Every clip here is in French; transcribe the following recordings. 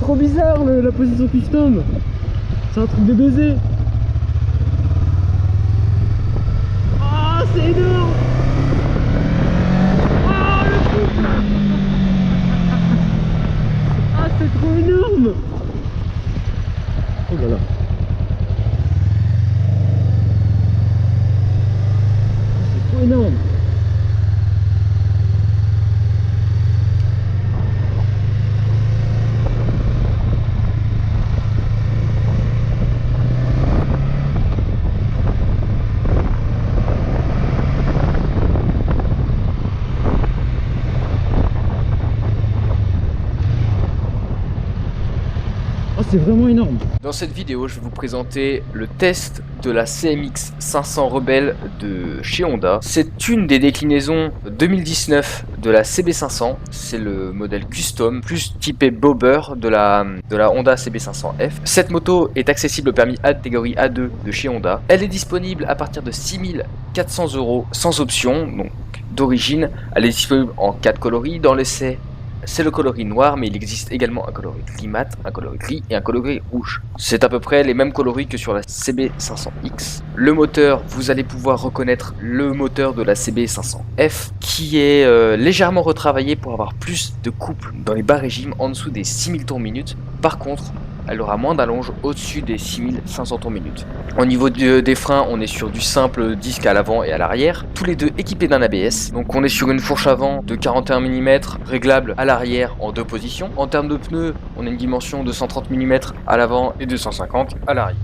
trop bizarre la position custom. C'est un truc de baiser. Ah, c'est énorme. Ah, le truc. Ah, c'est trop énorme. Oh là là. C'est trop énorme. C'est vraiment énorme. Dans cette vidéo, je vais vous présenter le test de la CMX 500 Rebelle de chez Honda. C'est une des déclinaisons 2019 de la CB500. C'est le modèle custom, plus typé bobber de la Honda CB500F. Cette moto est accessible au permis A catégorie A2 de chez Honda. Elle est disponible à partir de 6 400 € sans option, donc d'origine. Elle est disponible en 4 coloris. Dans l'essai, c'est le coloris noir, mais il existe également un coloris gris mat, un coloris gris et un coloris rouge. C'est à peu près les mêmes coloris que sur la CB500X. Le moteur, vous allez pouvoir reconnaître le moteur de la CB500F qui est légèrement retravaillé pour avoir plus de couple dans les bas régimes en dessous des 6000 tours minute. Par contre, elle aura moins d'allonge au-dessus des 6500 tours minute. Au niveau des freins, on est sur du simple disque à l'avant et à l'arrière, tous les deux équipés d'un ABS. Donc on est sur une fourche avant de 41 mm, réglable à l'arrière en 2 positions. En termes de pneus, on a une dimension de 130 mm à l'avant et 250 à l'arrière.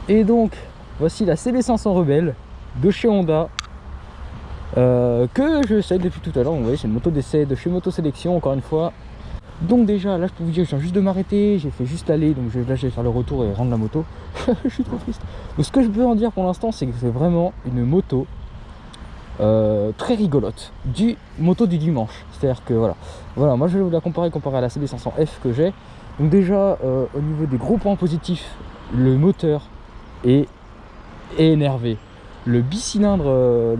Et donc voici la CB500 Rebelle de chez Honda, que j'essaie depuis tout à l'heure. Vous voyez, c'est une moto d'essai de chez Moto Sélection, encore une fois. Donc déjà là je peux vous dire, je viens juste de m'arrêter, j'ai fait juste aller, donc là je vais faire le retour et rendre la moto. Je suis trop triste. Donc ce que je peux en dire pour l'instant, c'est que c'est vraiment une moto très rigolote, moto du dimanche. C'est-à-dire que voilà, moi je vais vous la comparer à la CB500F que j'ai. Donc déjà au niveau des gros points positifs, le moteur est énervé. Le bicylindre,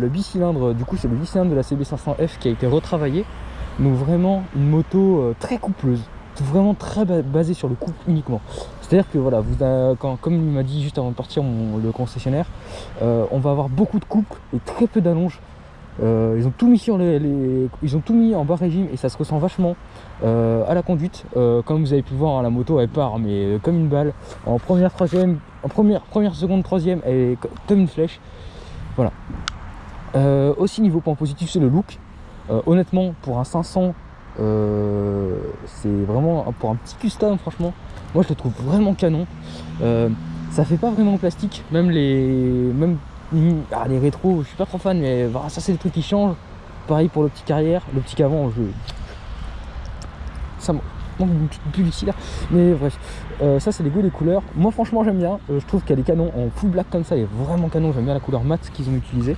du coup c'est le bicylindre de la CB500F qui a été retravaillé. Donc vraiment une moto très coupleuse, vraiment très basée sur le couple uniquement. C'est-à-dire que voilà, comme il m'a dit juste avant de partir le concessionnaire, on va avoir beaucoup de couple et très peu d'allonge. Ils ont tout mis ils ont tout mis en bas régime et ça se ressent vachement à la conduite. Comme vous avez pu voir, hein, la moto elle part mais comme une balle. En première seconde, troisième, elle est comme une flèche. Voilà. Aussi niveau point positif, c'est le look. Honnêtement, pour un 500, c'est vraiment pour un petit custom, franchement, moi je le trouve vraiment canon. Ça fait pas vraiment plastique, même les rétros, je suis pas trop fan, mais voilà, ça c'est des trucs qui changent. Pareil pour l'optique arrière, l'optique avant, ça manque une petite bulle ici là, mais bref, ça c'est les goûts des couleurs. Moi franchement j'aime bien, je trouve qu'elle est canon en full black comme ça, elle est vraiment canon. J'aime bien la couleur mat qu'ils ont utilisée.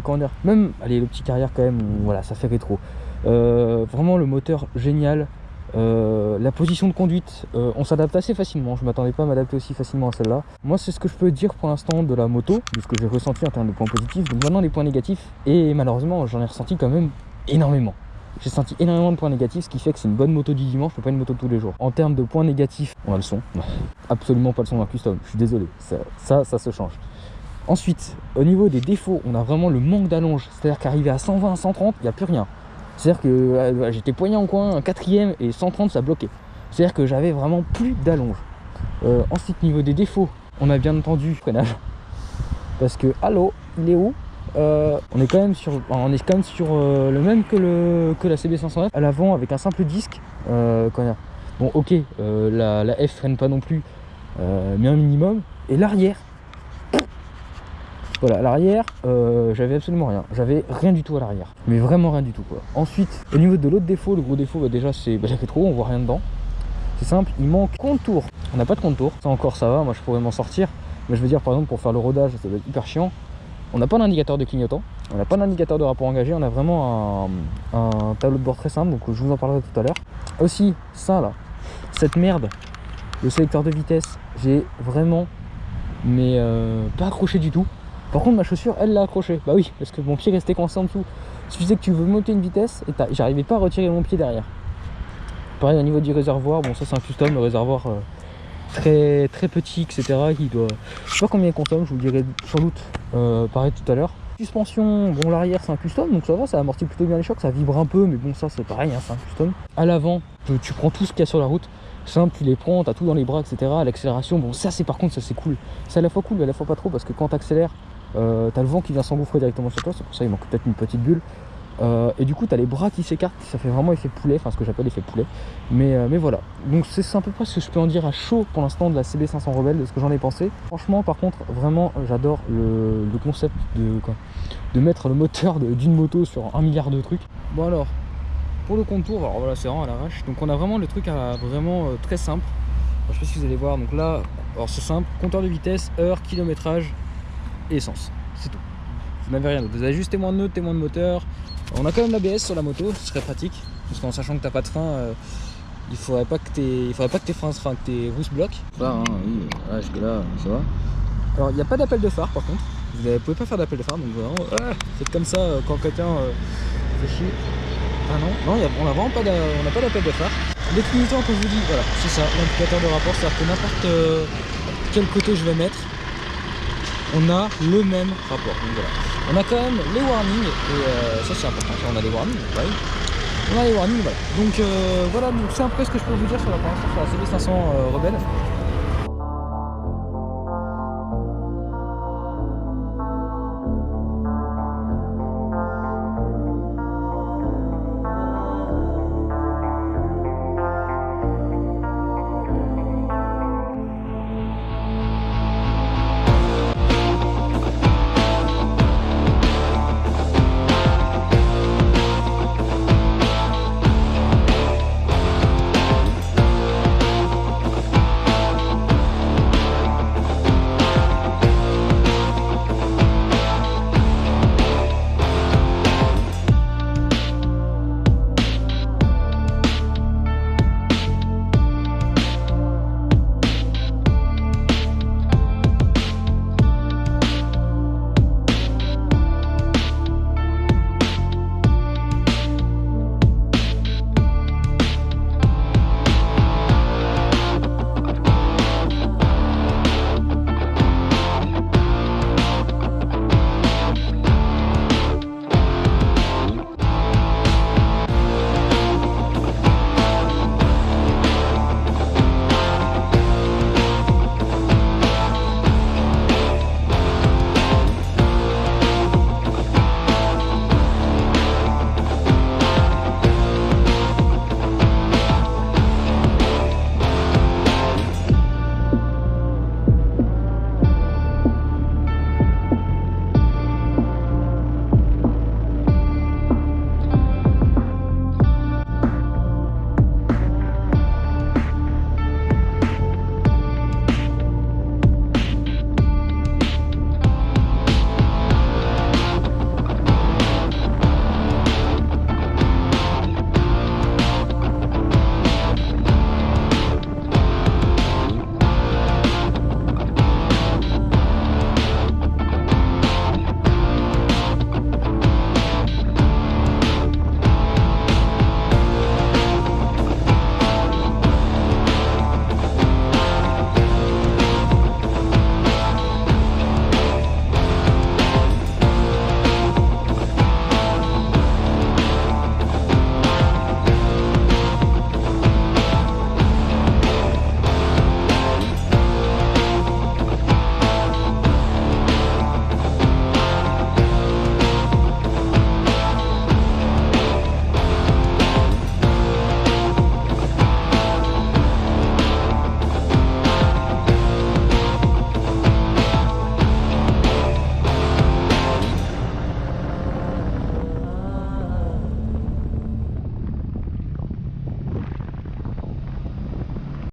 Comment dire, même allez, l'optique arrière quand même, voilà, ça fait rétro. Vraiment le moteur génial. La position de conduite, on s'adapte assez facilement. Je m'attendais pas à m'adapter aussi facilement à celle-là. Moi c'est ce que je peux dire pour l'instant de la moto, de ce que j'ai ressenti en termes de points positifs. Donc maintenant les points négatifs, et malheureusement j'en ai ressenti quand même énormément. J'ai senti énormément de points négatifs, ce qui fait que c'est une bonne moto du dimanche, mais pas une moto de tous les jours. En termes de points négatifs, on a le son. Absolument pas le son d'un custom, je suis désolé, ça se change. Ensuite, au niveau des défauts, on a vraiment le manque d'allonge. C'est-à-dire qu'arrivé à 120, 130, il n'y a plus rien. C'est-à-dire que j'étais poigné en coin, un quatrième, et 130 ça bloquait. C'est-à-dire que j'avais vraiment plus d'allonge. Ensuite, niveau des défauts, on a bien entendu freinage. Parce que, allô, il est où? On est quand même sur le même que la CB500F à l'avant avec un simple disque. Bon, ok, la F freine pas non plus, mais un minimum. Et l'arrière. Voilà, à l'arrière, j'avais absolument rien. J'avais rien du tout à l'arrière. Mais vraiment rien du tout, quoi. Ensuite, au niveau de l'autre défaut, le gros défaut, déjà, c'est les rétros, on voit rien dedans. C'est simple, il manque contour. On n'a pas de contour. Ça encore, ça va, moi je pourrais m'en sortir. Mais je veux dire, par exemple, pour faire le rodage, ça va être hyper chiant. On n'a pas d'indicateur de clignotant. On n'a pas d'indicateur de rapport engagé. On a vraiment un tableau de bord très simple. Donc je vous en parlerai tout à l'heure. Aussi, ça là, cette merde, le sélecteur de vitesse, j'ai vraiment, mais pas accroché du tout. Par contre ma chaussure elle l'a accroché, bah oui, parce que mon pied restait coincé en dessous. Il suffisait que tu veux monter une vitesse et j'arrivais pas à retirer mon pied derrière. Pareil au niveau du réservoir, bon ça c'est un custom, le réservoir très petit, etc. Qui doit, je sais pas combien il consomme, je vous le dirai sans doute pareil tout à l'heure. Suspension, bon l'arrière c'est un custom donc ça va, ça amortit plutôt bien les chocs, ça vibre un peu mais bon ça c'est pareil, hein, c'est un custom. À l'avant, tu prends tout ce qu'il y a sur la route. Simple, tu les prends, t'as tout dans les bras, etc. L'accélération, bon ça c'est par contre ça c'est cool. C'est à la fois cool mais à la fois pas trop parce que quand t'accélères, t'as le vent qui vient s'engouffrer directement sur toi, c'est pour ça il manque peut-être une petite bulle. Et du coup t'as les bras qui s'écartent, ça fait vraiment effet poulet, enfin ce que j'appelle effet poulet. Mais voilà, donc c'est à peu près ce que je peux en dire à chaud pour l'instant de la CB500 Rebelle, de ce que j'en ai pensé. Franchement par contre vraiment j'adore le concept de mettre le moteur d'une moto sur 1 milliard de trucs. Bon alors, pour le contour, alors voilà c'est vraiment à l'arrache, donc on a vraiment le truc vraiment très simple. Alors, je sais pas si vous allez voir, donc là, alors c'est simple, compteur de vitesse, heure, kilométrage et essence, c'est tout. Vous n'avez rien d'autre, vous avez juste témoin de nœud, témoin de moteur. On a quand même l'ABS sur la moto, ce serait pratique, parce qu'en sachant que t'as pas de frein, il faudrait pas que tes freins, que tes roues se bloquent. Là, hein, oui, là, jusque là, ça va. Alors il n'y a pas d'appel de phare par contre, vous ne pouvez pas faire d'appel de phare, donc vraiment, faites comme ça quand quelqu'un fait chier. Ah non, on n'a vraiment pas d'appel de phare. Les clignotants, comme je vous dis, voilà, c'est ça, l'indicateur de rapport, c'est-à-dire que n'importe quel côté je vais mettre, on a le même rapport. Donc voilà. On a quand même les warnings, et ça c'est important, on a les warnings, pareil. On a les warnings, voilà. Donc voilà, c'est un peu ce que je peux vous dire sur la CB500 Rebelle.